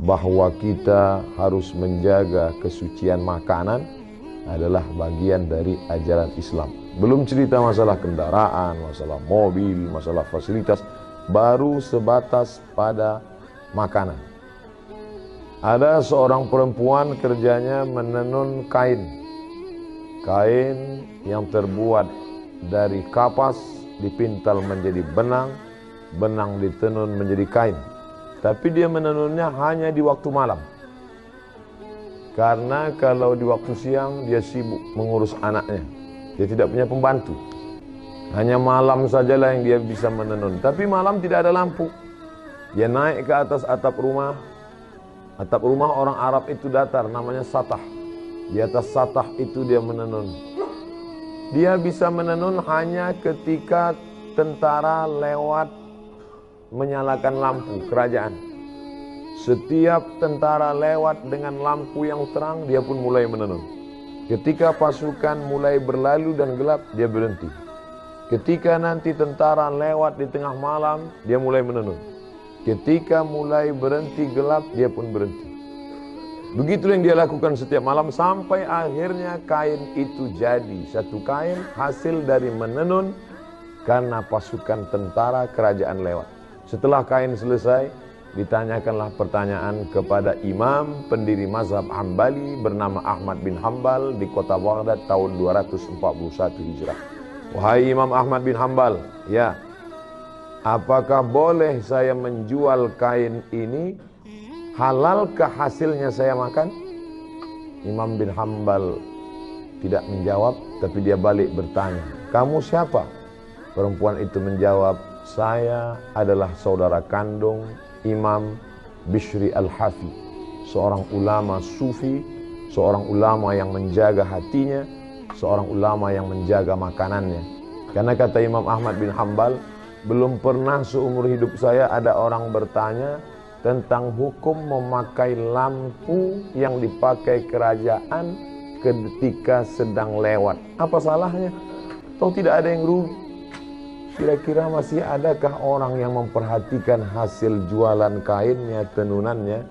bahwa kita harus menjaga kesucian makanan adalah bagian dari ajaran Islam. Belum cerita masalah kendaraan, masalah mobil, masalah fasilitas, baru sebatas pada makanan. Ada seorang perempuan kerjanya menenun kain. Kain yang terbuat dari kapas dipintal menjadi benang, benang ditenun menjadi kain. Tapi dia menenunnya hanya di waktu malam. Karena kalau di waktu siang dia sibuk mengurus anaknya. Dia tidak punya pembantu. Hanya malam sajalah yang dia bisa menenun. Tapi malam tidak ada lampu. Dia naik ke atas atap rumah. Atap rumah orang Arab itu datar, namanya satah. Di atas satah itu dia menenun. Dia bisa menenun hanya ketika tentara lewat menyalakan lampu kerajaan. Setiap tentara lewat dengan lampu yang terang, dia pun mulai menenun. Ketika pasukan mulai berlalu dan gelap, dia berhenti. Ketika nanti tentara lewat di tengah malam, dia mulai menenun. Ketika mulai berhenti gelap, dia pun berhenti. Begitu yang dia lakukan setiap malam sampai akhirnya kain itu jadi satu kain hasil dari menenun karena pasukan tentara kerajaan lewat. Setelah kain selesai, ditanyakanlah pertanyaan kepada imam pendiri mazhab Hambali bernama Ahmad bin Hambal di kota Baghdad tahun 241 Hijrah. Wahai Imam Ahmad bin Hambal, ya, apakah boleh saya menjual kain ini? Halalkah hasilnya saya makan? Imam bin Hambal tidak menjawab, tapi dia balik bertanya, kamu siapa? Perempuan itu menjawab, saya adalah saudara kandung Imam Bishri Al-Hafi, seorang ulama sufi, seorang ulama yang menjaga hatinya, seorang ulama yang menjaga makanannya. Karena kata Imam Ahmad bin Hambal, belum pernah seumur hidup saya ada orang bertanya tentang hukum memakai lampu yang dipakai kerajaan ketika sedang lewat. Apa salahnya? Toh tidak ada yang rugi. Kira-kira masih adakah orang yang memperhatikan hasil jualan kainnya, tenunannya?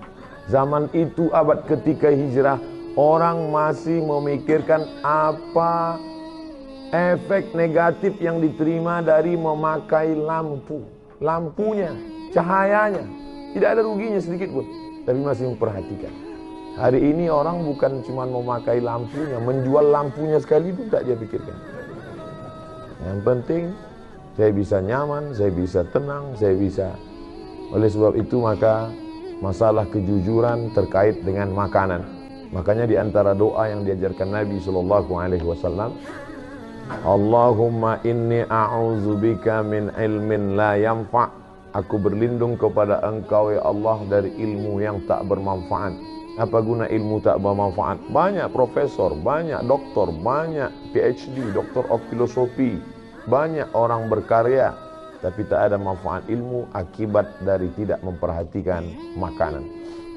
Zaman itu abad ketiga hijrah, orang masih memikirkan apa efek negatif yang diterima dari memakai lampu. Lampunya, cahayanya, tidak ada ruginya sedikit pun, tapi masih memperhatikan. Hari ini orang bukan cuma memakai lampunya, menjual lampunya sekali pun tak dia pikirkan. Yang penting saya bisa nyaman, saya bisa tenang, saya bisa. Oleh sebab itu maka masalah kejujuran terkait dengan makanan. Makanya di antara doa yang diajarkan Nabi SAW, Allahumma inni a'udzubika min ilmin la yanfa'. Aku berlindung kepada Engkau ya Allah dari ilmu yang tak bermanfaat. Apa guna ilmu tak bermanfaat? Banyak profesor, banyak doktor, banyak PhD, doktor of filosofi, banyak orang berkarya, tapi tak ada manfaat ilmu akibat dari tidak memperhatikan makanan.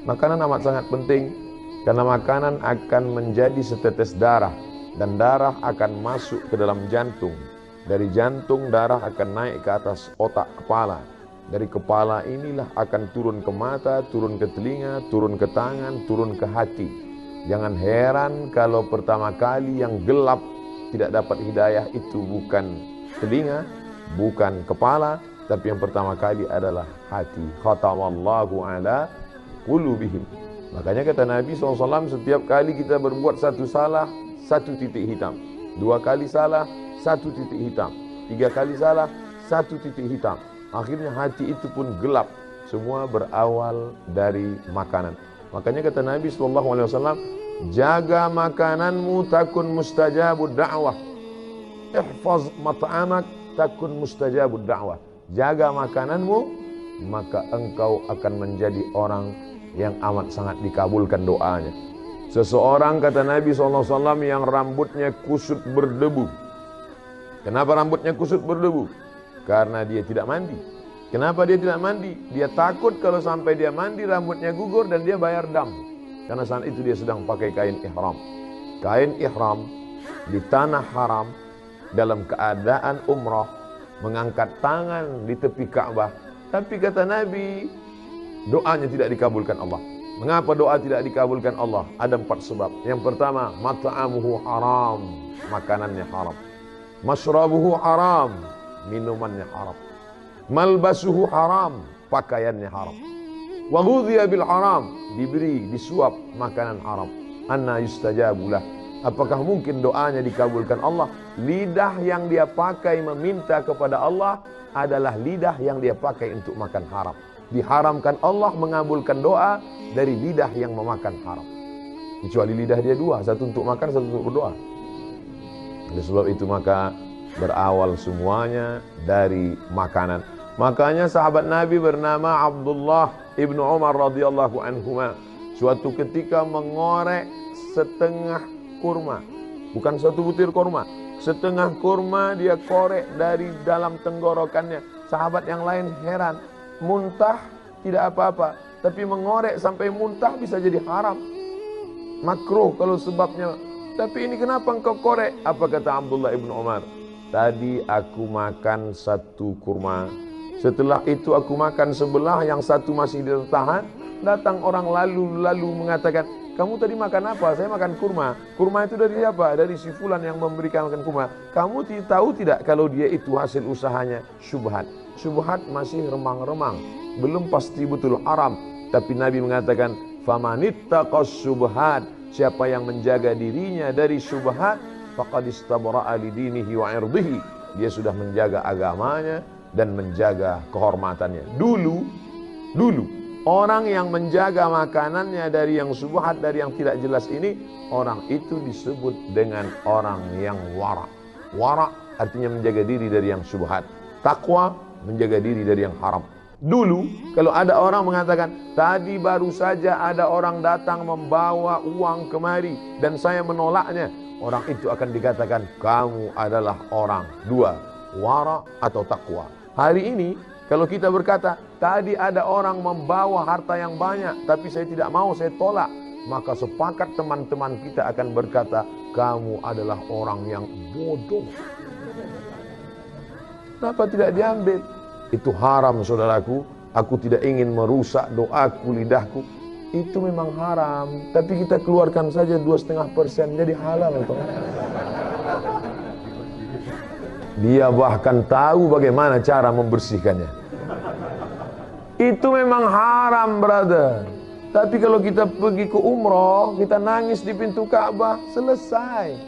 Makanan amat sangat penting, karena makanan akan menjadi setetes darah, dan darah akan masuk ke dalam jantung. Dari jantung darah akan naik ke atas otak kepala. Dari kepala inilah akan turun ke mata, turun ke telinga, turun ke tangan, turun ke hati. Jangan heran kalau pertama kali yang gelap tidak dapat hidayah itu bukan telinga, bukan kepala, tapi yang pertama kali adalah hati. Khatamallahu ala qulubihim. Makanya kata Nabi SAW, setiap kali kita berbuat satu salah, satu titik hitam. Dua kali salah, satu titik hitam. Tiga kali salah, satu titik hitam. Akhirnya hati itu pun gelap. Semua berawal dari makanan. Makanya kata Nabi SAW, jaga makananmu takun mustajabud da'wah. Ihfaz mat'amak takun mustajabud da'wah. Jaga makananmu, maka engkau akan menjadi orang yang amat sangat dikabulkan doanya. Seseorang kata Nabi SAW yang rambutnya kusut berdebu. Kenapa rambutnya kusut berdebu? Karena dia tidak mandi. Kenapa dia tidak mandi? Dia takut kalau sampai dia mandi rambutnya gugur dan dia bayar dam. Karena saat itu dia sedang pakai kain ihram. Kain ihram di tanah haram dalam keadaan umrah, mengangkat tangan di tepi Ka'bah. Tapi kata Nabi, doanya tidak dikabulkan Allah. Mengapa doa tidak dikabulkan Allah? Ada 4 sebab. Yang pertama, mat'amuhu haram, makanannya haram. Mashrabuhu haram, minumannya haram. Malbasuhu haram, pakaiannya haram. Wa ghudhiya bil haram, diberi, disuap makanan haram. Anna yustajabulah. Apakah mungkin doanya dikabulkan Allah? Lidah yang dia pakai meminta kepada Allah adalah lidah yang dia pakai untuk makan haram. Diharamkan Allah mengabulkan doa dari lidah yang memakan haram. Kecuali lidah dia 2, satu untuk makan, satu untuk berdoa. Oleh sebab itu maka berawal semuanya dari makanan. Makanya sahabat Nabi bernama Abdullah ibnu Umar radhiyallahu anhuma suatu ketika mengorek setengah kurma, bukan satu butir kurma, setengah kurma dia korek dari dalam tenggorokannya. Sahabat yang lain heran, muntah tidak apa-apa, tapi mengorek sampai muntah bisa jadi haram, makruh kalau sebabnya. Tapi ini kenapa engkau korek? Apa kata Abdullah ibnu Umar? Tadi aku makan satu kurma, setelah itu aku makan sebelah, yang satu masih tertahan. Datang orang lalu mengatakan, kamu tadi makan apa? Saya makan kurma. Kurma itu dari siapa? Dari si fulan yang memberikan makan kurma. Kamu tahu tidak kalau dia itu hasil usahanya syubhat? Syubhat masih remang-remang, belum pasti betul haram. Tapi Nabi mengatakan, famanittaqas syubhat, siapa yang menjaga dirinya dari syubhat, faqad istabra'a lidinihi wa 'irdihi, dia sudah menjaga agamanya dan menjaga kehormatannya. Dulu orang yang menjaga makanannya dari yang syubhat, dari yang tidak jelas ini, orang itu disebut dengan orang yang wara'. Wara' artinya menjaga diri dari yang syubhat. Takwa menjaga diri dari yang haram. Dulu kalau ada orang mengatakan, tadi baru saja ada orang datang membawa uang kemari dan saya menolaknya, orang itu akan dikatakan kamu adalah orang 2, wara atau takwa. Hari ini kalau kita berkata, tadi ada orang membawa harta yang banyak tapi saya tidak mau, saya tolak, maka sepakat teman-teman kita akan berkata, kamu adalah orang yang bodoh. Kenapa tidak diambil? Itu haram saudaraku. Aku tidak ingin merusak doaku, lidahku. Itu memang haram, tapi kita keluarkan saja 2,5%, jadi halal. Dia bahkan tahu bagaimana cara membersihkannya. Itu memang haram, brother. Tapi kalau kita pergi ke umroh, kita nangis di pintu Ka'bah, selesai.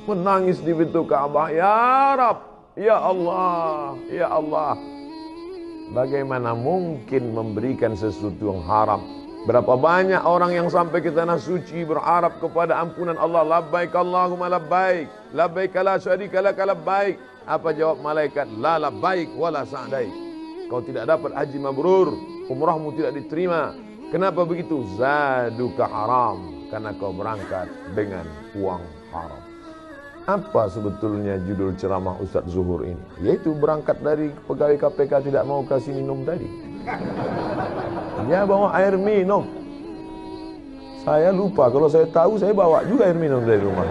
Menangis di pintu Ka'bah, ya Rabb, ya Allah, ya Allah. Bagaimana mungkin memberikan sesuatu yang haram? Berapa banyak orang yang sampai ke tanah suci berharap kepada ampunan Allah. Labbaik Allahumma labbaik, labbaik la syarika lak labbaik. Apa jawab malaikat? La labbaik wala sa'daik. Kau tidak dapat haji mabrur, umrahmu tidak diterima. Kenapa begitu? Zaduka haram, karena kau berangkat dengan uang haram. Apa sebetulnya judul ceramah Ustaz Zuhur ini? Yaitu berangkat dari pegawai KPK tidak mau kasih minum tadi. Dia bawa air minum. Saya lupa, kalau saya tahu saya bawa juga air minum dari rumah.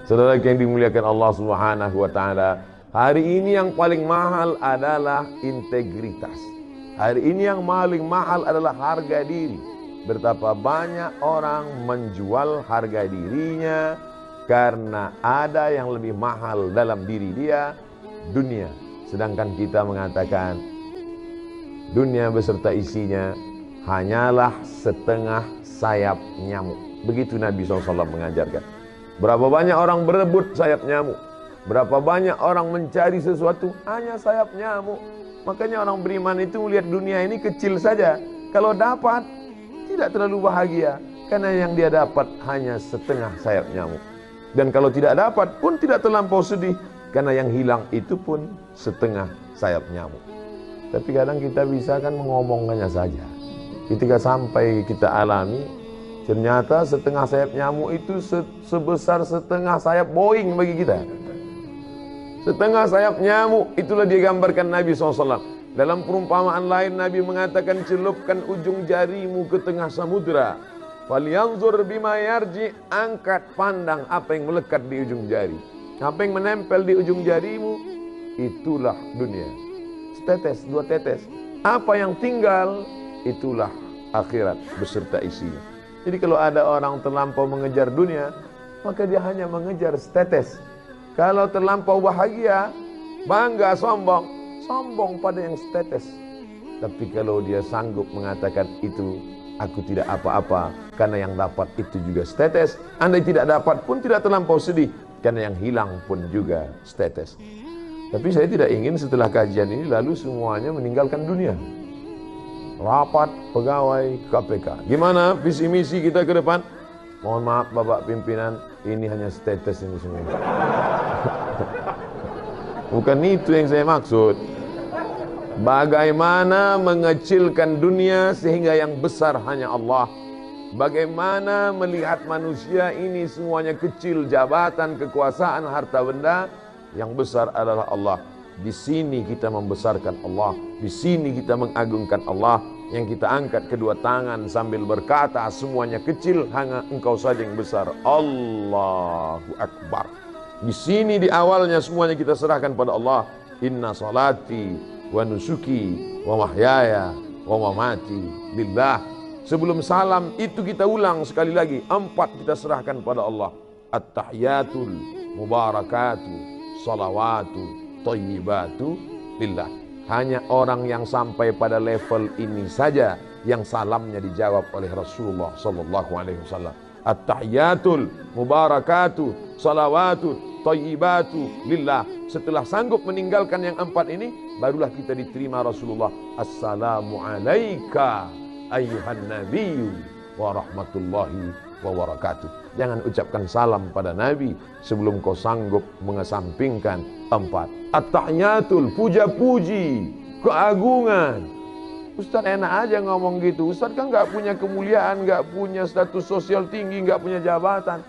Saudara yang dimuliakan Allah Subhanahu wa taala, hari ini yang paling mahal adalah integritas. Hari ini yang paling mahal adalah harga diri. Betapa banyak orang menjual harga dirinya karena ada yang lebih mahal dalam diri dia, dunia. Sedangkan kita mengatakan dunia beserta isinya hanyalah setengah sayap nyamuk. Begitu Nabi SAW mengajarkan. Berapa banyak orang berebut sayap nyamuk, berapa banyak orang mencari sesuatu hanya sayap nyamuk. Makanya orang beriman itu melihat dunia ini kecil saja. Kalau dapat tidak terlalu bahagia, karena yang dia dapat hanya setengah sayap nyamuk. Dan kalau tidak dapat pun tidak terlampau sedih, karena yang hilang itu pun setengah sayap nyamuk. Tapi kadang kita bisa kan mengomongkannya saja. Ketika sampai kita alami, ternyata setengah sayap nyamuk itu sebesar setengah sayap Boeing bagi kita. Setengah sayap nyamuk, itulah digambarkan Nabi SAW. Dalam perumpamaan lain Nabi mengatakan, celupkan ujung jarimu ke tengah samudra. Falyanzur bima yarji, angkat pandang apa yang melekat di ujung jari. Apa yang menempel di ujung jarimu, itulah dunia. Setetes, 2 tetes. Apa yang tinggal itulah akhirat beserta isinya. Jadi kalau ada orang terlampau mengejar dunia, maka dia hanya mengejar setetes. Kalau terlampau bahagia, bangga, sombong pada yang setetes. Tapi kalau dia sanggup mengatakan itu, aku tidak apa-apa, karena yang dapat itu juga setetes. Andai tidak dapat pun tidak terlampau sedih, karena yang hilang pun juga setetes. Tapi saya tidak ingin setelah kajian ini lalu semuanya meninggalkan dunia. Rapat pegawai KPK. Gimana visi misi kita ke depan? Mohon maaf Bapak pimpinan, ini hanya status ini semua. Bukan itu yang saya maksud. Bagaimana mengecilkan dunia sehingga yang besar hanya Allah. Bagaimana melihat manusia ini semuanya kecil, jabatan, kekuasaan, harta benda, yang besar adalah Allah. Di sini kita membesarkan Allah, di sini kita mengagungkan Allah. Yang kita angkat kedua tangan sambil berkata, semuanya kecil, hanya Engkau saja yang besar. Allahu Akbar. Di sini di awalnya semuanya kita serahkan pada Allah. Inna salati wa nusuki wa mahyaya wa mamati lillah. Sebelum salam itu kita ulang sekali lagi. 4 kita serahkan pada Allah. At-tahiyatul mubarakatu salawatu thayyibatu lillah. Hanya orang yang sampai pada level ini saja yang salamnya dijawab oleh Rasulullah sallallahu alaihi wasallam. At-tahiyatul mubarakatu salawatu thayyibatu lillah. Setelah sanggup meninggalkan yang 4 ini, barulah kita diterima Rasulullah. Assalamu alayka ayyuhan nabiyyu wa rahmatullahi wa barakatuh. Jangan ucapkan salam pada Nabi sebelum kau sanggup mengesampingkan 4. At-tahiyatul, puja-puji, keagungan. Ustaz enak aja ngomong gitu. Ustaz kan gak punya kemuliaan, gak punya status sosial tinggi, gak punya jabatan.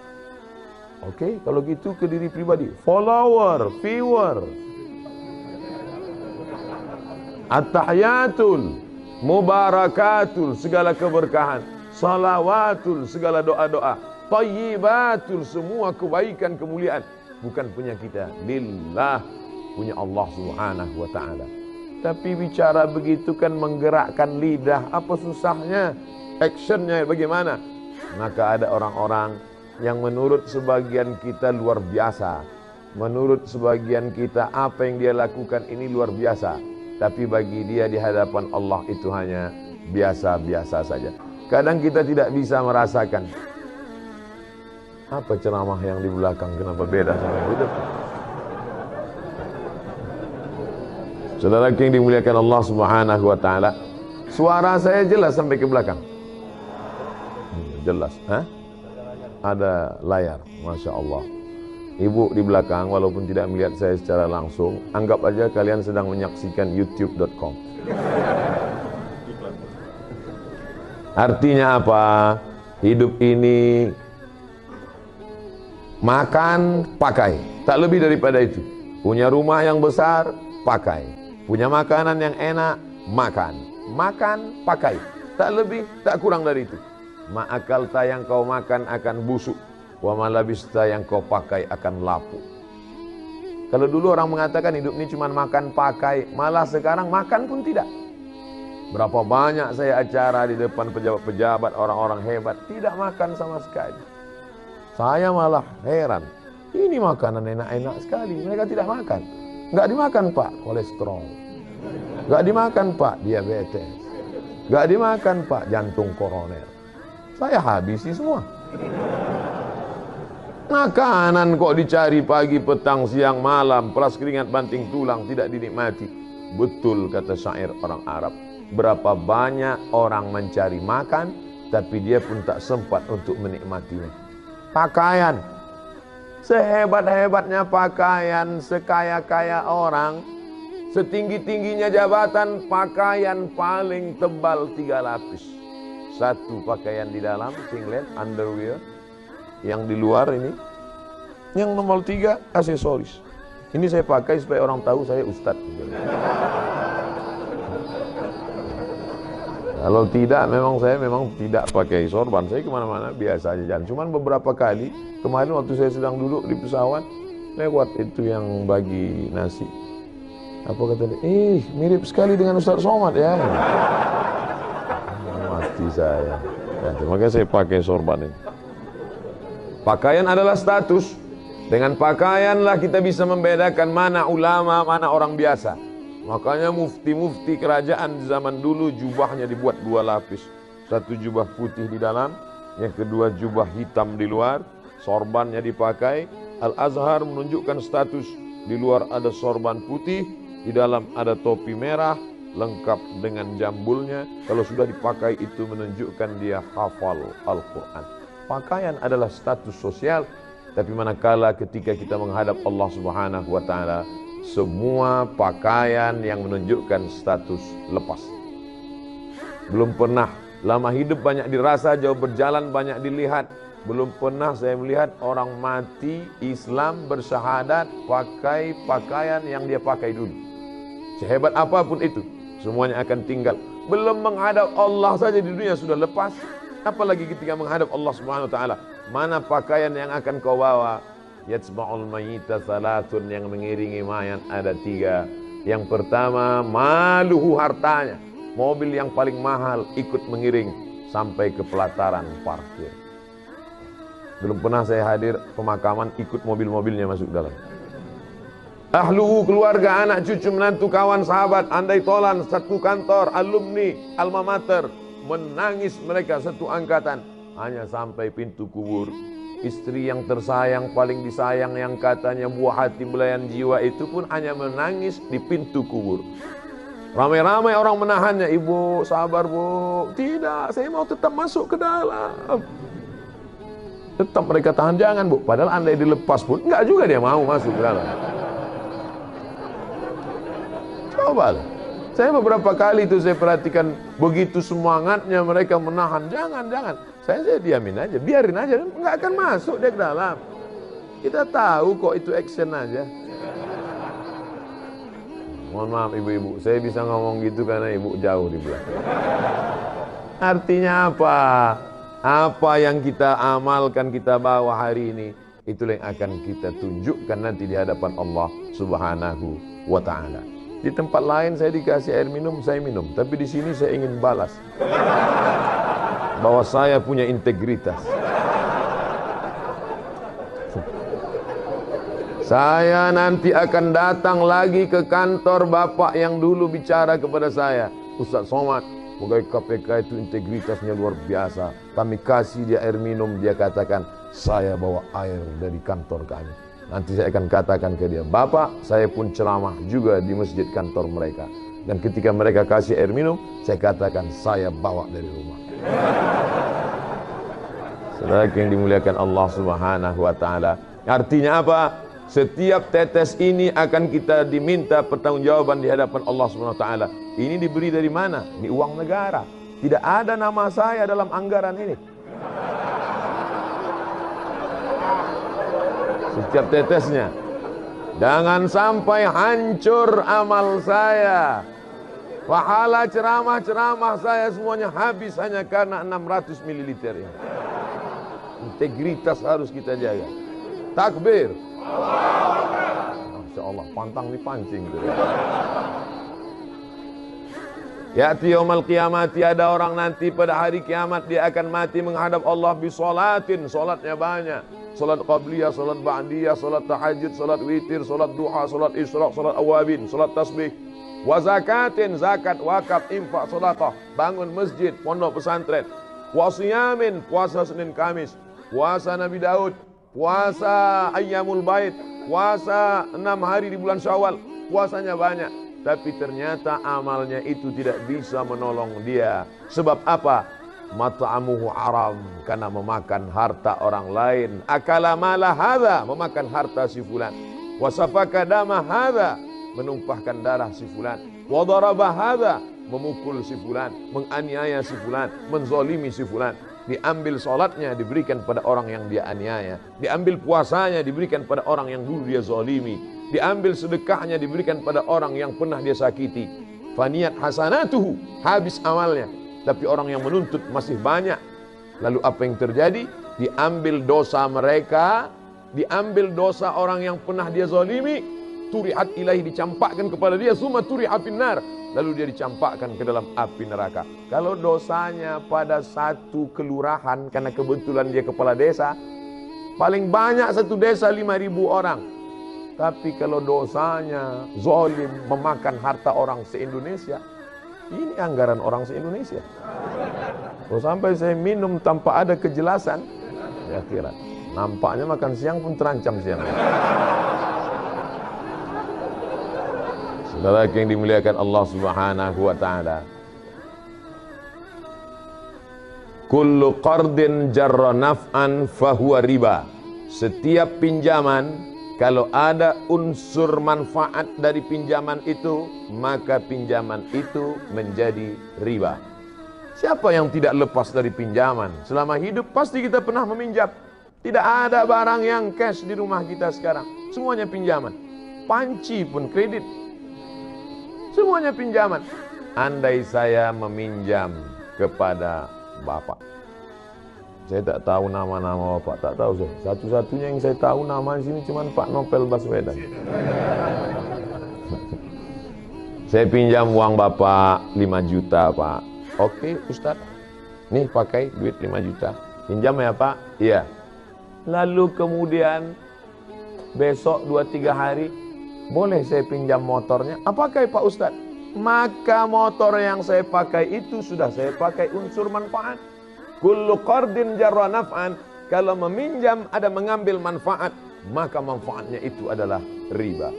Oke, kalau gitu ke diri pribadi. Follower, viewer. At-tahiyatul, mubarakatul, segala keberkahan. Salawatul, segala doa-doa. Thayyibatul, semua kebaikan, kemuliaan. Bukan punya kita, lillah, punya Allah subhanahu wa ta'ala. Tapi bicara begitu kan menggerakkan lidah. Apa susahnya? Actionnya bagaimana? Maka ada orang-orang yang menurut sebagian kita luar biasa. Menurut sebagian kita apa yang dia lakukan ini luar biasa. Tapi bagi dia di hadapan Allah itu hanya biasa-biasa saja. Kadang kita tidak bisa merasakan. Apa ceramah yang di belakang kenapa beda sama yang di depan? Saudara yang dimuliakan Allah subhanahu wa ta'ala, suara saya jelas sampai ke belakang? Jelas, ada layar, Masya Allah. Ibu di belakang walaupun tidak melihat saya secara langsung, anggap aja kalian sedang menyaksikan youtube.com. Artinya apa? Hidup ini makan, pakai, tak lebih daripada itu. Punya rumah yang besar, pakai. Punya makanan yang enak, makan. Makan, pakai, tak lebih, tak kurang dari itu. Ma'akalta yang kau makan akan busuk, wa malabista yang kau pakai akan lapuk. Kalau dulu orang mengatakan hidup ini cuma makan, pakai, malah sekarang makan pun tidak. Berapa banyak saya acara di depan pejabat-pejabat, orang-orang hebat, tidak makan sama sekali. Saya malah heran, ini makanan enak-enak sekali, mereka tidak makan. Enggak dimakan Pak, kolesterol. Enggak dimakan Pak, diabetes. Enggak dimakan Pak, jantung koroner. Saya habisi semua. Makanan kok dicari pagi, petang, siang, malam, peras keringat, banting tulang, tidak dinikmati. Betul kata syair orang Arab. Berapa banyak orang mencari makan, tapi dia pun tak sempat untuk menikmatinya. Pakaian, sehebat-hebatnya pakaian, sekaya-kaya orang, setinggi-tingginya jabatan, pakaian paling tebal 3 lapis. 1 pakaian di dalam, singlet, underwear. Yang di luar ini. Yang nomor 3, aksesoris. Ini saya pakai supaya orang tahu saya ustadz. Kalau tidak, saya memang tidak pakai sorban. Saya kemana-mana biasa aja jalan. Cuman beberapa kali, kemarin waktu saya sedang duduk di pesawat, lewat itu yang bagi nasi. Apa kata dia? Mirip sekali dengan Ustaz Somad ya. Mati saya. Makanya saya pakai sorban ini. Pakaian adalah status. Dengan pakaianlah kita bisa membedakan mana ulama, mana orang biasa. Makanya mufti-mufti kerajaan di zaman dulu jubahnya dibuat 2 lapis. Satu jubah putih di dalam, yang kedua jubah hitam di luar. Sorbannya dipakai. Al-Azhar menunjukkan status. Di luar ada sorban putih, di dalam ada topi merah, lengkap dengan jambulnya. Kalau sudah dipakai itu menunjukkan dia hafal Al-Quran. Pakaian adalah status sosial. Tapi manakala ketika kita menghadap Allah Subhanahu wa ta'ala, semua pakaian yang menunjukkan status lepas. Belum pernah, lama hidup banyak dirasa, jauh berjalan banyak dilihat. Belum pernah saya melihat orang mati Islam bersyahadat pakai pakaian yang dia pakai dulu. Sehebat apapun itu, semuanya akan tinggal. Belum menghadap Allah saja di dunia sudah lepas, apalagi ketika menghadap Allah Subhanahu wa ta'ala. Mana pakaian yang akan kau bawa? Yatsba'ul mayyita salatun, yang mengiringi mayat ada 3. Yang pertama, maluhu, hartanya. Mobil yang paling mahal ikut mengiring sampai ke pelataran parkir. Belum pernah saya hadir pemakaman ikut mobil-mobilnya masuk dalam. Ahluhu, keluarga, anak, cucu, menantu, kawan, sahabat, andai tolan, satu kantor, alumni, alma mater, menangis mereka satu angkatan, hanya sampai pintu kubur. Istri yang tersayang, paling disayang, yang katanya buah hati belayan jiwa, itu pun hanya menangis di pintu kubur. Ramai-ramai orang menahannya. Ibu sabar bu. Tidak, saya mau tetap masuk ke dalam. Tetap mereka tahan, jangan bu. Padahal andai dilepas pun enggak juga dia mau masuk ke dalam. Coba. Saya beberapa kali itu saya perhatikan begitu semangatnya mereka menahan. Jangan. Saya diamin aja, biarin aja, enggak akan masuk dia ke dalam. Kita tahu kok itu action aja. Mohon maaf ibu-ibu, saya bisa ngomong gitu karena ibu jauh di belakang. Artinya apa? Apa yang kita amalkan, kita bawa hari ini, itulah yang akan kita tunjukkan nanti di hadapan Allah Subhanahu wa ta'ala. Di tempat lain saya dikasih air minum, saya minum. Tapi di sini saya ingin balas bahwa saya punya integritas. Saya nanti akan datang lagi ke kantor bapak yang dulu bicara kepada saya. Ustaz Somad, pegawai KPK itu integritasnya luar biasa. Kami kasih dia air minum, dia katakan, saya bawa air dari kantor kami. Nanti saya akan katakan ke dia, Bapak, saya pun ceramah juga di masjid kantor mereka. Dan ketika mereka kasih air minum, saya katakan, saya bawa dari rumah. Saudara yang dimuliakan Allah Subhanahu wa ta'ala. Artinya apa? Setiap tetes ini akan kita diminta pertanggungjawaban di hadapan Allah Subhanahu wa ta'ala. Ini diberi dari mana? Ini uang negara. Tidak ada nama saya dalam anggaran ini. Setiap tetesnya. Jangan sampai hancur amal saya. Pahala ceramah-ceramah saya semuanya habis hanya karena 600 ml ini. Integritas harus kita jaga. Takbir. Masya Allah, pantang dipancing. Ya'ti yaumal qiyamati, ada orang nanti pada hari kiamat dia akan mati menghadap Allah bisolatin, solatnya banyak. Solat qabliyah, solat ba'diyah, solat tahajud, solat witir, solat duha, solat isyraq, solat awabin, solat tasbih. Wa zakatin, zakat, wakaf, infak, sedekah, bangun masjid, pondok pesantren. Wa siyamin, puasa Senin Kamis, puasa Nabi Daud, puasa Ayyamul Bait, puasa 6 hari di bulan Syawal, puasanya banyak. Tapi ternyata amalnya itu tidak bisa menolong dia. Sebab apa? Mat'amuhu haram, karena memakan harta orang lain. Akala mala hadza, memakan harta si fulan. Wa safaka dama hadza, menumpahkan darah si fulan. Wa daraba hadza, memukul si fulan, menganiaya si fulan, menzalimi si fulan. Diambil salatnya diberikan pada orang yang dia aniaya. Diambil puasanya diberikan pada orang yang dulu dia zalimi. Diambil sedekahnya diberikan pada orang yang pernah dia sakiti. Faniyat hasanatuhu, habis amalnya. Tapi orang yang menuntut masih banyak. Lalu apa yang terjadi? Diambil dosa mereka, diambil dosa orang yang pernah dia zalimi, turihat ilahi, dicampakkan kepada dia, summa turiha finnar, lalu dia dicampakkan ke dalam api neraka. Kalau dosanya pada satu kelurahan karena kebetulan dia kepala desa, paling banyak satu desa 5.000 orang. Tapi kalau dosanya zalim memakan harta orang se-Indonesia, ini anggaran orang se-Indonesia. Kalau sampai saya minum tanpa ada kejelasan, ya kira nampaknya makan siang pun terancam siang. Saudara yang dimuliakan Allah Subhanahu wa taala, kullu qardin jarra naf'an fahuwa riba. Setiap pinjaman kalau ada unsur manfaat dari pinjaman itu, maka pinjaman itu menjadi riba. Siapa yang tidak lepas dari pinjaman? Selama hidup pasti kita pernah meminjam. Tidak ada barang yang cash di rumah kita sekarang. Semuanya pinjaman. Panci pun kredit. Semuanya pinjaman. Andai saya meminjam kepada Bapak, saya tak tahu nama-nama Bapak, tak tahu saya. Satu-satunya yang saya tahu nama di sini cuma Pak Novel Baswedan. Saya pinjam uang Bapak 5 juta, Pak. Oke, Ustaz. Nih pakai duit 5 juta. Pinjam ya, Pak? Iya. Lalu kemudian besok 2-3 hari, boleh saya pinjam motornya? Apakah Pak Ustaz? Maka motor yang saya pakai itu sudah saya pakai unsur manfaat. Kullu qardin jarra naf'an, kalau meminjam ada mengambil manfaat, maka manfaatnya itu adalah riba.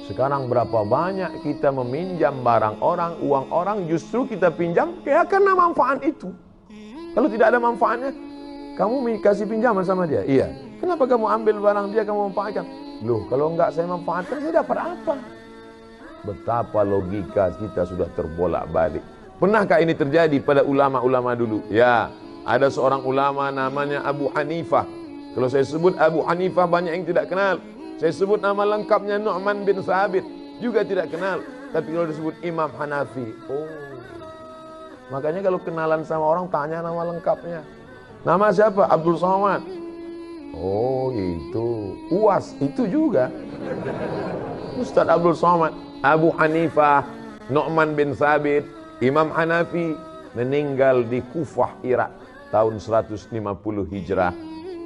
Sekarang berapa banyak kita meminjam barang orang, uang orang, justru kita pinjam ya karena manfaat itu. Kalau tidak ada manfaatnya, kamu kasih pinjaman sama dia, iya. Kenapa kamu ambil barang dia, kamu manfaatkan? Loh, kalau enggak saya manfaatkan, saya dapat apa? Betapa logika kita sudah terbolak-balik. Pernahkah ini terjadi pada ulama-ulama dulu? Ya, ada seorang ulama namanya Abu Hanifah. Kalau saya sebut Abu Hanifah banyak yang tidak kenal. Saya sebut nama lengkapnya Nu'man bin Thabit, juga tidak kenal. Tapi kalau disebut Imam Hanafi, oh. Makanya kalau kenalan sama orang tanya nama lengkapnya. Nama siapa? Abdul Somad. Oh, itu. UAS itu juga. Ustaz Abdul Somad, Abu Hanifah, Nu'man bin Thabit, Imam Hanafi meninggal di Kufah, Irak tahun 150 Hijrah.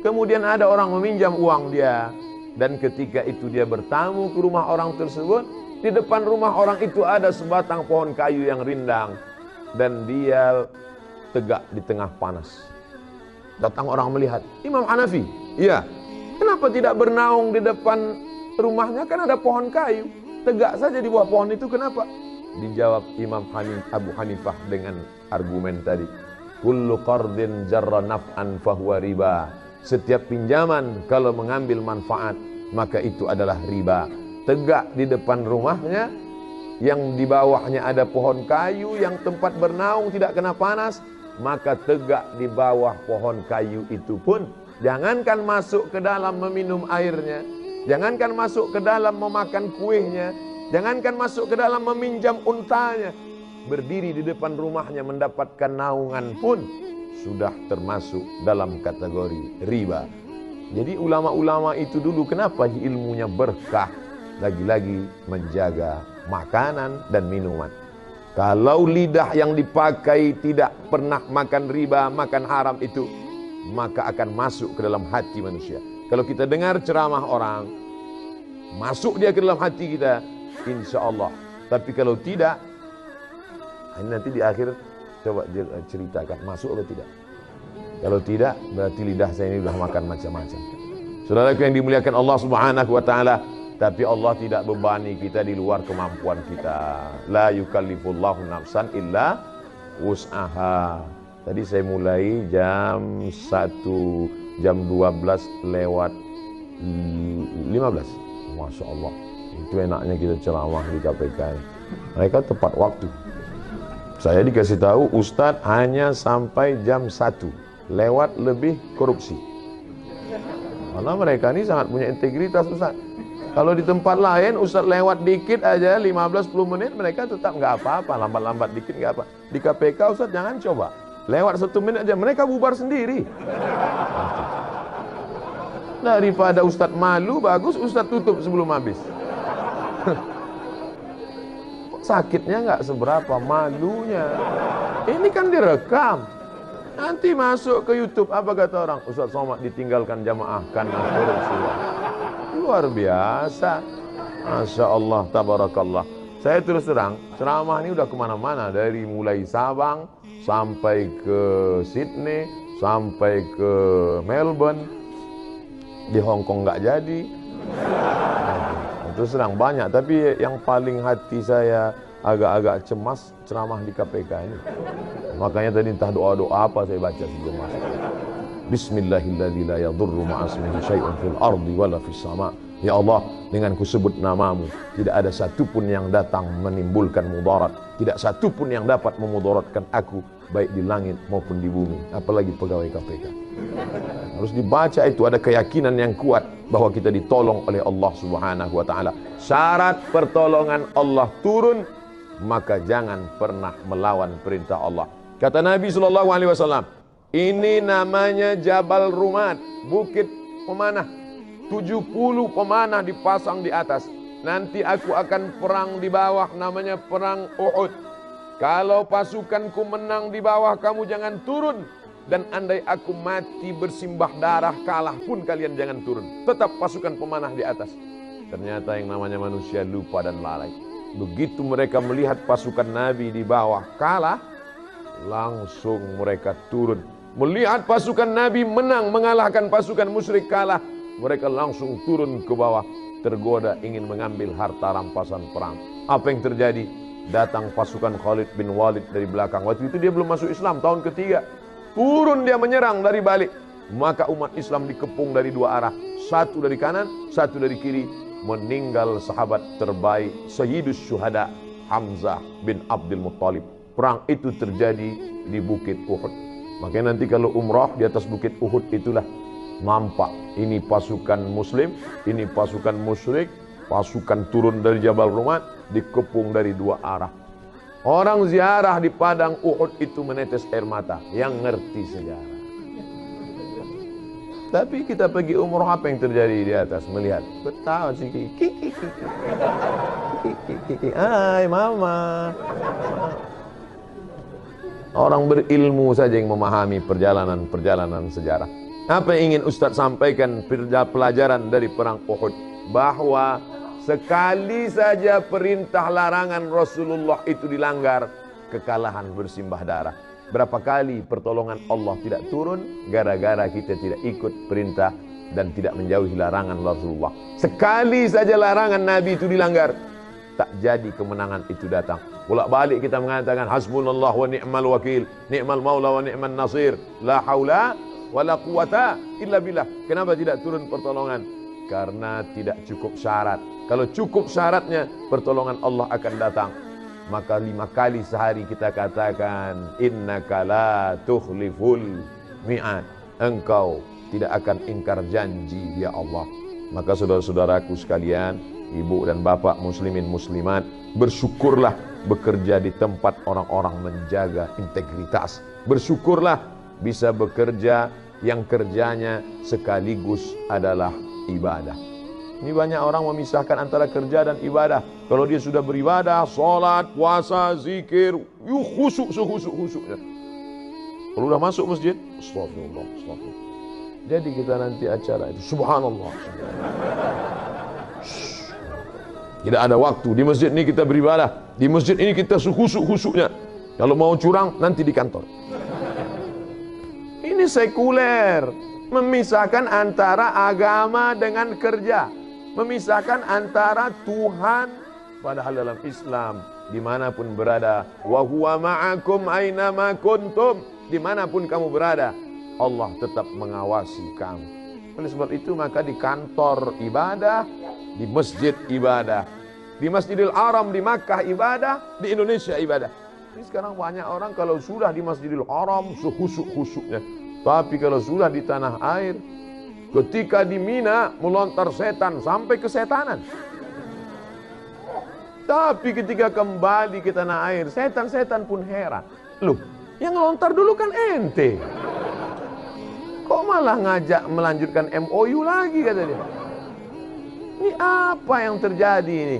Kemudian ada orang meminjam uang dia, dan ketika itu dia bertamu ke rumah orang tersebut. Di depan rumah orang itu ada sebatang pohon kayu yang rindang, dan dia tegak di tengah panas. Datang orang melihat, Imam Hanafi, iya, kenapa tidak bernaung di depan rumahnya? Kan ada pohon kayu, tegak saja di bawah pohon itu, kenapa? Dijawab Abu Hanifah dengan argumen tadi, kullu qardin jarra naf'an fahuwa riba. Setiap pinjaman kalau mengambil manfaat, maka itu adalah riba. Tegak di depan rumahnya, yang di bawahnya ada pohon kayu, yang tempat bernaung tidak kena panas, maka tegak di bawah pohon kayu itu pun, jangankan masuk ke dalam meminum airnya, jangankan masuk ke dalam memakan kuihnya, jangankan masuk ke dalam meminjam untanya, berdiri di depan rumahnya mendapatkan naungan pun sudah termasuk dalam kategori riba. Jadi ulama-ulama itu dulu kenapa ilmunya berkah? Lagi-lagi menjaga makanan dan minuman. Kalau lidah yang dipakai tidak pernah makan riba, makan haram itu, maka akan masuk ke dalam hati manusia. Kalau kita dengar ceramah orang, masuk dia ke dalam hati kita, insya Allah. Tapi kalau tidak, ini nanti di akhir coba ceritakan masuk atau tidak. Kalau tidak, berarti lidah saya ini sudah makan macam-macam. Saudara yang dimuliakan Allah Subhanahu wa taala, tapi Allah tidak bebani kita di luar kemampuan kita. La yukallifullahu nafsan illa wus'aha. Tadi saya mulai jam 1, jam 12 lewat 15. Masya Allah, itu enaknya kita ceramah di KPK. Mereka tepat waktu. Saya dikasih tahu Ustadz hanya sampai jam 1, lewat lebih korupsi. Karena mereka ini sangat punya integritas Ustadz. Kalau di tempat lain Ustadz lewat dikit aja 15-10 menit, mereka tetap nggak apa-apa, lambat-lambat dikit nggak apa. Di KPK Ustadz jangan coba lewat 1 menit aja, mereka bubar sendiri. Daripada Ustadz malu, bagus Ustadz tutup sebelum habis. Sakitnya nggak seberapa, malunya. Ini kan direkam. Nanti masuk ke YouTube, apa kata orang? Ustadz Somad ditinggalkan jamaah karena korupsi. Luar biasa. Masya Allah, tabarakallah. Saya terus terang, ceramah ini udah kemana-mana. Dari mulai Sabang, sampai ke Sydney, sampai ke Melbourne. Di Hong Kong nggak jadi. Terus terang banyak, tapi yang paling hati saya agak-agak cemas ceramah di KPK ini. Makanya tadi entah doa-doa apa saya baca sebelum masuk. Bismillahirrahmanirrahim. La yadurru ma'asmihi syai'un fil ardi wala fis sama'. Ya Allah, dengan kusebut namamu, tidak ada satupun yang datang menimbulkan mudarat, tidak satupun yang dapat memudaratkan aku, baik di langit maupun di bumi, apalagi pegawai KPK. Harus dibaca itu, ada keyakinan yang kuat bahwa kita ditolong oleh Allah Subhanahu wa taala. Syarat pertolongan Allah turun, maka jangan pernah melawan perintah Allah. Kata Nabi sallallahu alaihi wasallam, ini namanya Jabal Rumat, bukit pemanah. 70 pemanah dipasang di atas. Nanti aku akan perang di bawah, namanya perang Uhud. Kalau pasukanku menang di bawah, kamu jangan turun. Dan andai aku mati bersimbah darah, kalah pun kalian jangan turun. Tetap pasukan pemanah di atas. Ternyata yang namanya manusia lupa dan lalai. Begitu mereka melihat pasukan Nabi di bawah kalah, langsung mereka turun. Melihat pasukan Nabi menang, mengalahkan pasukan musyrik kalah, mereka langsung turun ke bawah, tergoda ingin mengambil harta rampasan perang. Apa yang terjadi? Datang pasukan Khalid bin Walid dari belakang. Waktu itu dia belum masuk Islam, tahun ketiga. Turun dia menyerang dari balik. Maka umat Islam dikepung dari dua arah. Satu dari kanan, satu dari kiri. Meninggal sahabat terbaik, Sayyidus Syuhada, Hamzah bin Abdul Muttalib. Perang itu terjadi di Bukit Uhud. Makanya nanti kalau umrah di atas Bukit Uhud itulah nampak, ini pasukan muslim, ini pasukan musyrik, pasukan turun dari Jabal Rumat, dikepung dari dua arah. Orang ziarah di padang Uhud itu menetes air mata, yang ngerti sejarah. Tapi kita pergi umrah, apa yang terjadi di atas? Melihat, ketawa sih, kiki, hai mama. Orang berilmu saja yang memahami perjalanan-perjalanan sejarah. Apa yang ingin Ustadz sampaikan pelajaran dari perang Uhud? Bahwa sekali saja perintah larangan Rasulullah itu dilanggar, kekalahan bersimbah darah. Berapa kali pertolongan Allah tidak turun gara-gara kita tidak ikut perintah dan tidak menjauhi larangan Rasulullah. Sekali saja larangan Nabi itu dilanggar, tak jadi kemenangan itu datang. Bolak-balik kita mengatakan hasbunallah wa ni'mal wakil, ni'mal maula wa ni'man nasir, la haula wala quwata illa billah. Kenapa tidak turun pertolongan? Karena tidak cukup syarat. Kalau cukup syaratnya, pertolongan Allah akan datang. Maka 5 kali sehari kita katakan innaka la tukhliful mi'ad. Engkau tidak akan ingkar janji ya Allah. Maka saudara-saudaraku sekalian, ibu dan bapak muslimin muslimat, bersyukurlah bekerja di tempat orang-orang menjaga integritas. Bersyukurlah bisa bekerja yang kerjanya sekaligus adalah ibadah. Ini banyak orang memisahkan antara kerja dan ibadah. Kalau dia sudah beribadah, sholat, puasa, zikir, khusyuk sehusyuk-husyuknya. Kalau udah masuk masjid, astagfirullah, astagfirullah. Jadi kita nanti acara itu, subhanallah. Tidak ada waktu. Di masjid ini kita beribadah. Di masjid ini kita khusyuk-khusyuknya. Kalau mau curang, nanti di kantor. Ini sekuler. Memisahkan antara agama dengan kerja. Memisahkan antara Tuhan. Padahal dalam Islam, dimanapun berada, wa huwa ma'akum aynama kuntum, dimanapun kamu berada, Allah tetap mengawasi kamu. Oleh sebab itu maka di kantor ibadah, di masjid ibadah, di Masjidil Haram di Makkah ibadah, di Indonesia ibadah. Ini sekarang banyak orang kalau sudah di Masjidil Haram sehusyuk-husyuknya, tapi kalau sudah di tanah air, ketika di Mina melontar setan sampai kesetanan. Tapi ketika kembali ke tanah air, setan-setan pun heran. Loh, yang melontar dulu kan ente. Kok malah ngajak melanjutkan MOU lagi, kata dia. Ini apa yang terjadi ini?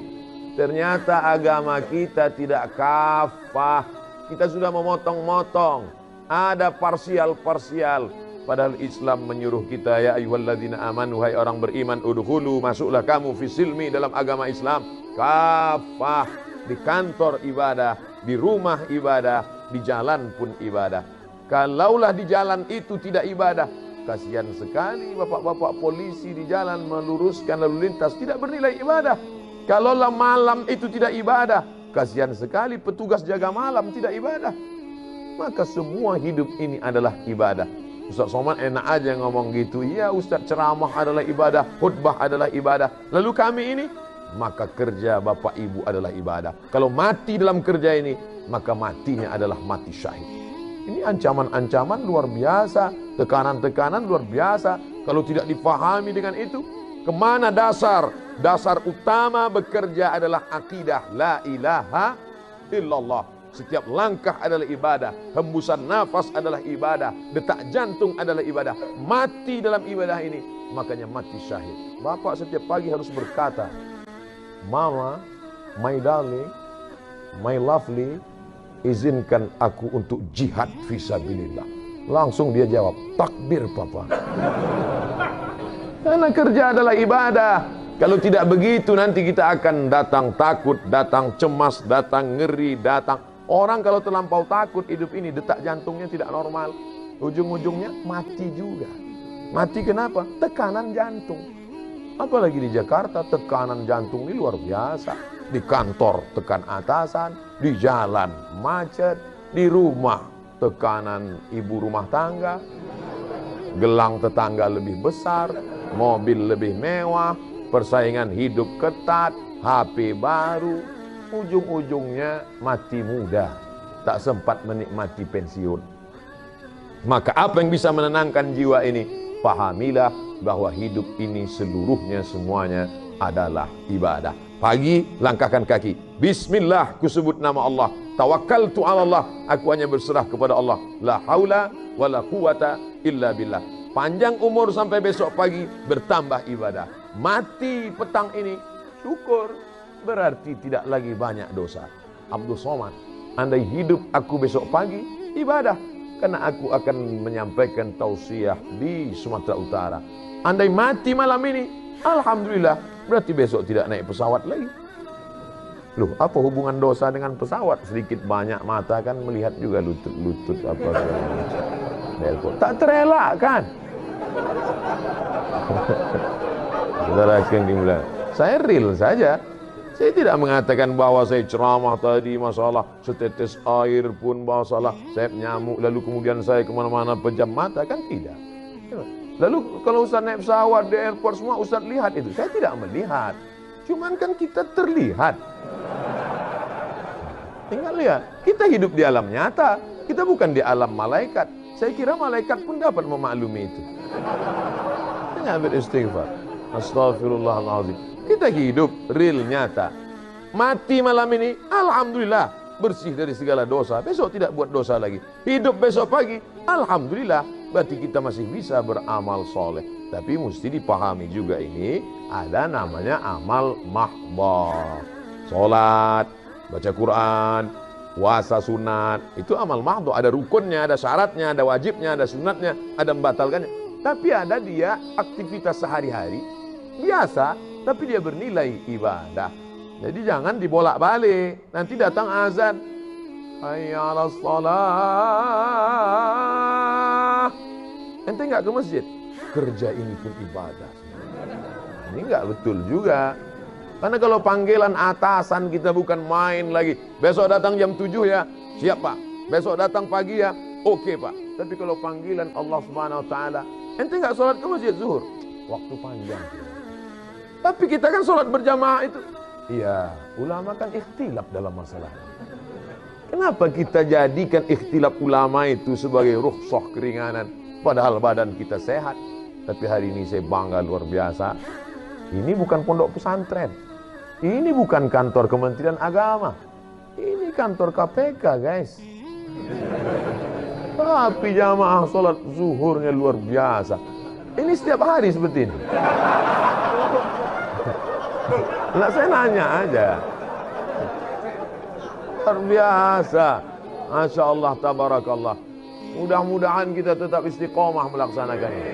Ternyata agama kita tidak kafah. Kita sudah memotong-motong. Ada parsial-parsial. Padahal Islam menyuruh kita, ya ayyuhalladzina amanu, hai orang beriman, udkhulu, masuklah kamu fisilmi, dalam agama Islam. Kafah. Di kantor ibadah, di rumah ibadah, di jalan pun ibadah. Kalaulah di jalan itu tidak ibadah, kasihan sekali bapak-bapak polisi di jalan meluruskan lalu lintas, tidak bernilai ibadah. Kalaulah malam itu tidak ibadah, kasihan sekali petugas jaga malam tidak ibadah. Maka semua hidup ini adalah ibadah. Ustaz Somad enak aja ngomong gitu. Iya Ustaz, ceramah adalah ibadah, khutbah adalah ibadah. Lalu kami ini, maka kerja bapak ibu adalah ibadah. Kalau mati dalam kerja ini, maka matinya adalah mati syahid. Ini ancaman-ancaman luar biasa, tekanan-tekanan luar biasa. Kalau tidak difahami dengan itu, kemana dasar? Dasar utama bekerja adalah akidah la ilaha illallah. Setiap langkah adalah ibadah, hembusan nafas adalah ibadah, detak jantung adalah ibadah. Mati dalam ibadah ini, makanya mati syahid. Bapak setiap pagi harus berkata, Mama, my darling, my lovely, izinkan aku untuk jihad fisabilillah. Langsung dia jawab, takbir papa. Karena kerja adalah ibadah. Kalau tidak begitu nanti kita akan datang takut, datang cemas, datang ngeri, datang. Orang kalau terlampau takut hidup ini, detak jantungnya tidak normal. Ujung-ujungnya mati juga. Mati kenapa? Tekanan jantung. Apalagi di Jakarta, tekanan jantung ini luar biasa. Di kantor tekan atasan, di jalan macet, di rumah tekanan ibu rumah tangga, gelang tetangga lebih besar, mobil lebih mewah, persaingan hidup ketat, HP baru, ujung-ujungnya mati muda, tak sempat menikmati pensiun. Maka apa yang bisa menenangkan jiwa ini? Pahamilah bahwa hidup ini seluruhnya semuanya adalah ibadah. Pagi langkahkan kaki, bismillah, kusebut nama Allah, tawakkaltu ala Allah, aku hanya berserah kepada Allah, la haula wala quwata illa billah. Panjang umur sampai besok pagi, bertambah ibadah. Mati petang ini, syukur, berarti tidak lagi banyak dosa. Abdul Somad, andai hidup aku besok pagi, ibadah, karena aku akan menyampaikan tausiah di Sumatera Utara. Andai mati malam ini, alhamdulillah, berarti besok tidak naik pesawat lagi. Loh, apa hubungan dosa dengan pesawat? Sedikit banyak mata kan melihat juga lutut-lutut apa segala. Tak terelakkan. Saudara yang dimulai, saya real saja. Saya tidak mengatakan bahwa saya ceramah tadi masalah setetes air pun masalah saya nyamuk lalu kemudian saya kemana-mana pejam mata, kan tidak. Lalu kalau Ustaz naik pesawat di airport semua Ustaz lihat itu, saya tidak melihat. Cuman kan kita terlihat. Tinggal lihat, kita hidup di alam nyata, kita bukan di alam malaikat. Saya kira malaikat pun dapat memaklumi itu. Hanya beristighfar. Astaghfirullahaladzim. Kita hidup real nyata. Mati malam ini, alhamdulillah, bersih dari segala dosa. Besok tidak buat dosa lagi. Hidup besok pagi, alhamdulillah, berarti kita masih bisa beramal soleh. Tapi mesti dipahami juga ini, ada namanya amal mahdhah. Salat, baca Quran, puasa sunat, itu amal mahdhah. Ada rukunnya, ada syaratnya, ada wajibnya, ada sunatnya, ada membatalkannya. Tapi ada dia aktivitas sehari-hari, biasa, tapi dia bernilai ibadah. Jadi jangan dibolak-balik. Nanti datang azan, hayya 'alas shalah, ente nggak ke masjid, kerja ini pun ibadah. Ini nggak betul juga. Karena kalau panggilan atasan kita bukan main lagi. Besok datang jam 7 ya, siap Pak. Besok datang pagi ya, oke Pak. Tapi kalau panggilan Allah Subhanahu Wa Taala, ente nggak sholat ke masjid zuhur, waktu panjang. Tapi kita kan sholat berjamaah itu. Iya, ulama kan ikhtilaf dalam masalah. Kenapa kita jadikan ikhtilaf ulama itu sebagai rukhsah, keringanan, padahal badan kita sehat? Tapi hari ini saya bangga luar biasa. Ini bukan pondok pesantren. Ini bukan kantor Kementerian Agama. Ini kantor KPK, guys. Tapi jamaah sholat zuhurnya luar biasa. Ini setiap hari seperti ini. Nah, saya nanya aja. Luar biasa. Masya Allah, tabarakallah. Mudah-mudahan kita tetap istiqomah melaksanakannya.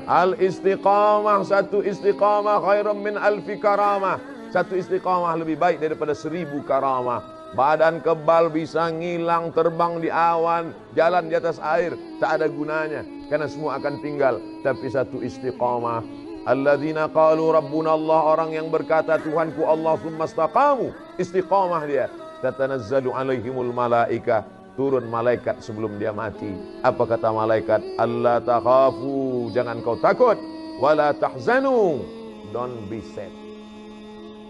Al-istiqamah, satu istiqamah khairum min alfi karamah. Satu istiqamah lebih baik daripada 1000 karamah. Badan kebal bisa ngilang, terbang di awan, jalan di atas air, tak ada gunanya, karena semua akan tinggal. Tapi satu istiqamah. Alladzina qalu rabbuna Allah, orang yang berkata Tuhanku Allah, tsumma istaqamu, istiqamah dia. Tatanazzalu alaihimul malaika, turun malaikat sebelum dia mati. Apa kata malaikat? Allah takhafu, jangan kau takut. Wala tahzanu, don't be sad.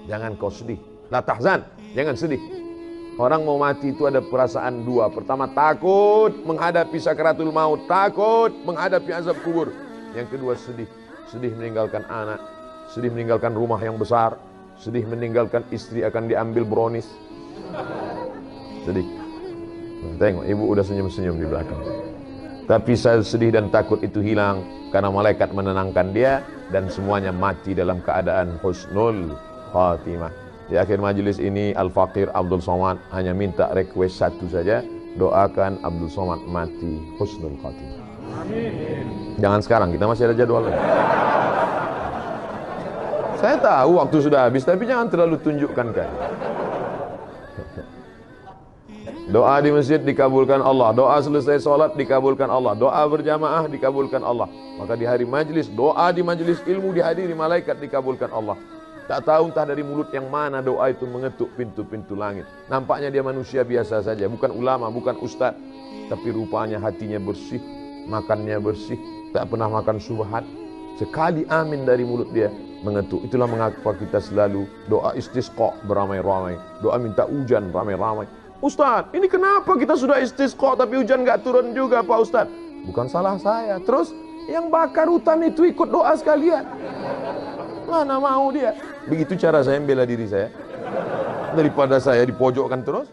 Jangan kau sedih. La tahzan, jangan sedih. Orang mau mati itu ada perasaan dua. Pertama, takut menghadapi sakaratul maut, takut menghadapi azab kubur. Yang kedua, sedih. Sedih meninggalkan anak, sedih meninggalkan rumah yang besar, sedih meninggalkan istri akan diambil brownies. Sedih. Tengok, ibu udah senyum-senyum di belakang. Tapi sedih dan takut itu hilang karena malaikat menenangkan dia dan semuanya mati dalam keadaan husnul khatimah. Di akhir majelis ini Al-Faqir Abdul Somad hanya minta request satu saja, doakan Abdul Somad mati husnul khatimah. Amin. Jangan sekarang, kita masih ada jadwal lagi. Saya tahu waktu sudah habis, tapi jangan terlalu tunjukkan kan. Doa di masjid dikabulkan Allah, doa selesai sholat dikabulkan Allah, doa berjamaah dikabulkan Allah. Maka di hari majlis, doa di majlis ilmu dihadiri malaikat dikabulkan Allah. Tak tahu entah dari mulut yang mana doa itu mengetuk pintu-pintu langit. Nampaknya dia manusia biasa saja, bukan ulama, bukan ustaz, tapi rupanya hatinya bersih, makannya bersih, tak pernah makan syubhat. Sekali amin dari mulut dia mengetuk. Itulah mengapa kita selalu doa istisqa beramai-ramai, doa minta hujan ramai-ramai. Ustaz, ini kenapa kita sudah istisqa tapi hujan gak turun juga Pak Ustaz? Bukan salah saya. Terus yang bakar hutan itu ikut doa sekalian. Mana mau dia? Begitu cara saya membela diri saya. Daripada saya dipojokkan terus.